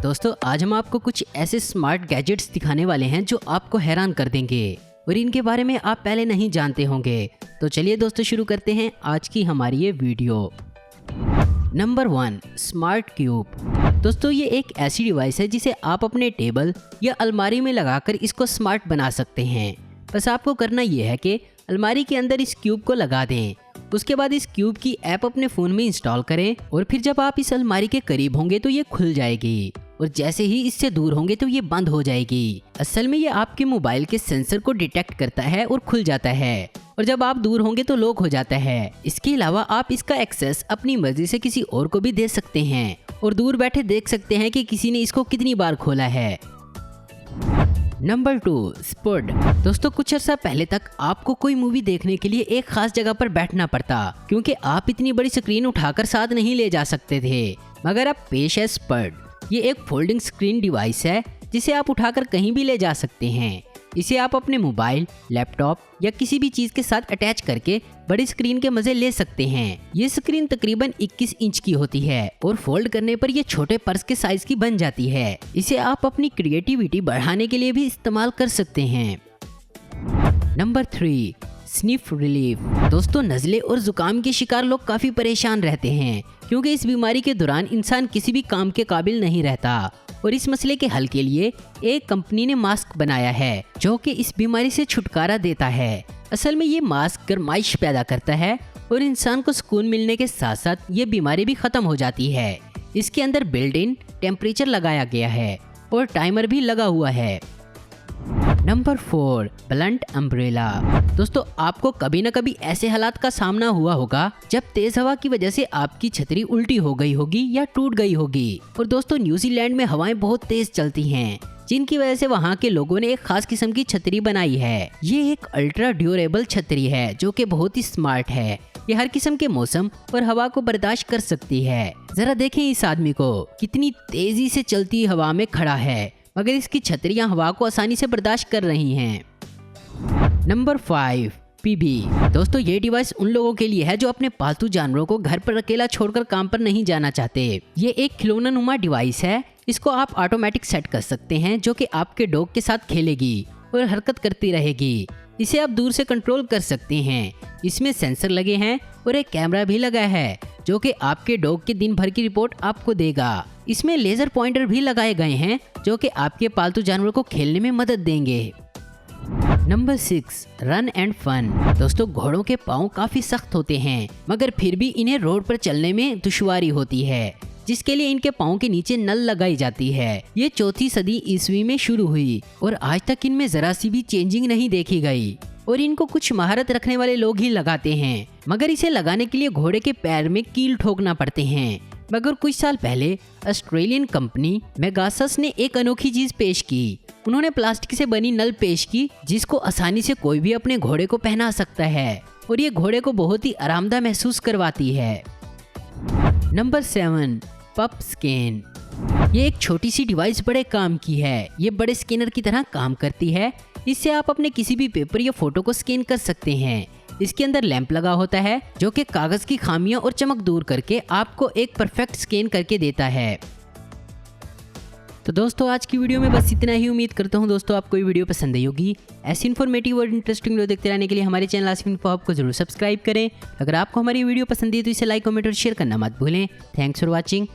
दोस्तों आज हम आपको कुछ ऐसे स्मार्ट गैजेट्स दिखाने वाले हैं जो आपको हैरान कर देंगे और इनके बारे में आप पहले नहीं जानते होंगे। तो चलिए दोस्तों शुरू करते हैं आज की हमारी ये वीडियो। Number 1, smart cube. दोस्तों ये एक ऐसी डिवाइस है जिसे आप अपने टेबल या अलमारी में लगाकर इसको स्मार्ट बना सकते हैं। बस आपको करना ये है कि अलमारी के अंदर इस क्यूब को लगा दें। उसके बाद इस क्यूब की ऐप अपने फ़ोन में इंस्टॉल करें और फिर जब आप इस अलमारी के करीब होंगे तो ये खुल जाएगी और जैसे ही इससे दूर होंगे तो ये बंद हो जाएगी। असल में ये आपके मोबाइल के सेंसर को डिटेक्ट करता है और खुल जाता है और जब आप दूर होंगे तो लॉक हो जाता है। इसके अलावा आप इसका एक्सेस अपनी मर्जी से किसी और को भी दे सकते हैं और दूर बैठे देख सकते हैं कि किसी ने इसको कितनी बार खोला है। Number 2, spot. दोस्तों कुछ अर्सा पहले तक आपको कोई मूवी देखने के लिए एक खास जगह पर बैठना पड़ता क्योंकि आप इतनी बड़ी स्क्रीन उठाकर साथ नहीं ले जा सकते थे। मगर अब पेश है स्पॉट। ये एक फोल्डिंग स्क्रीन डिवाइस है जिसे आप उठाकर कहीं भी ले जा सकते हैं। इसे आप अपने मोबाइल, लैपटॉप या किसी भी चीज़ के साथ अटैच करके बड़ी स्क्रीन के मज़े ले सकते हैं। ये स्क्रीन तकरीबन 21 इंच की होती है और फोल्ड करने पर ये छोटे पर्स के साइज की बन जाती है। इसे आप अपनी क्रिएटिविटी बढ़ाने के लिए भी इस्तेमाल कर सकते हैं। Number 3, sniff relief. दोस्तों नज़ले और जुकाम के शिकार लोग काफ़ी परेशान रहते हैं क्योंकि इस बीमारी के दौरान इंसान किसी भी काम के काबिल नहीं रहता और इस मसले के हल के लिए एक कंपनी ने मास्क बनाया है जो कि इस बीमारी से छुटकारा देता है। असल में ये मास्क गर्माइश पैदा करता है और इंसान को सुकून मिलने के साथ साथ ये बीमारी भी खत्म हो जाती है। इसके अंदर बिल्ट इन टेम्परेचर लगाया गया है और टाइमर भी लगा हुआ है। Number 4, blunt umbrella. दोस्तों आपको कभी न कभी ऐसे हालात का सामना हुआ होगा जब तेज हवा की वजह से आपकी छतरी उल्टी हो गई होगी या टूट गई होगी। और दोस्तों न्यूजीलैंड में हवाएं बहुत तेज चलती हैं जिनकी वजह से वहाँ के लोगों ने एक खास किस्म की छतरी बनाई है। ये एक अल्ट्रा ड्यूरेबल छतरी है जो कि बहुत ही स्मार्ट है। ये हर किस्म के मौसम और हवा को बर्दाश्त कर सकती है। जरा देखें इस आदमी को, कितनी तेजी से चलती हवा में खड़ा है मगर इसकी छतरियां हवा को आसानी से बर्दाश्त कर रही हैं। Number 5, PB. दोस्तों ये डिवाइस उन लोगों के लिए है जो अपने पालतू जानवरों को घर पर अकेला छोड़कर काम पर नहीं जाना चाहते। ये एक खिलौना नुमा डिवाइस है। इसको आप ऑटोमेटिक सेट कर सकते हैं जो कि आपके डॉग के साथ खेलेगी और हरकत करती रहेगी। इसे आप दूर से कंट्रोल कर सकते हैं। इसमें सेंसर लगे हैं और एक कैमरा भी लगा है जो कि आपके डॉग के दिन भर की रिपोर्ट आपको देगा। इसमें लेजर पॉइंटर भी लगाए गए हैं जो कि आपके पालतू जानवरों को खेलने में मदद देंगे। Number 6, run and fun. दोस्तों घोड़ों के पाँव काफी सख्त होते हैं मगर फिर भी इन्हें रोड पर चलने में दुश्वारी होती है जिसके लिए इनके पाँव के नीचे नल लगाई जाती है। ये 4वीं सदी ईस्वी में शुरू हुई और आज तक इनमें जरा सी भी चेंजिंग नहीं देखी गई और इनको कुछ महारत रखने वाले लोग ही लगाते हैं। मगर इसे लगाने के लिए घोड़े के पैर में कील ठोकना पड़ते हैं। मगर कुछ साल पहले ऑस्ट्रेलियन कंपनी मेगासस ने एक अनोखी चीज पेश की। उन्होंने प्लास्टिक से बनी नल पेश की जिसको आसानी से कोई भी अपने घोड़े को पहना सकता है और ये घोड़े को बहुत ही आरामदायक महसूस करवाती है। नंबर 7, पप स्कैन। ये एक छोटी सी डिवाइस बड़े काम की है। ये बड़े स्कैनर की तरह काम करती है। इससे आप अपने किसी भी पेपर या फोटो को स्कैन कर सकते हैं। इसके अंदर लैंप लगा होता है जो कि कागज की खामियां और चमक दूर करके आपको एक परफेक्ट स्कैन करके देता है। तो दोस्तों आज की वीडियो में बस इतना ही। उम्मीद करता हूँ दोस्तों आपको ये वीडियो पसंद आई होगी। ऐसी इन्फॉर्मेटिव और इंटरेस्टिंग वीडियो देखते रहने के लिए हमारे चैनल आसिफ इन्फो हब को जरूर सब्सक्राइब करें। अगर आपको हमारी वीडियो पसंद है तो इसे लाइक, कमेंट और शेयर करना मत भूलें। Thanks for watching.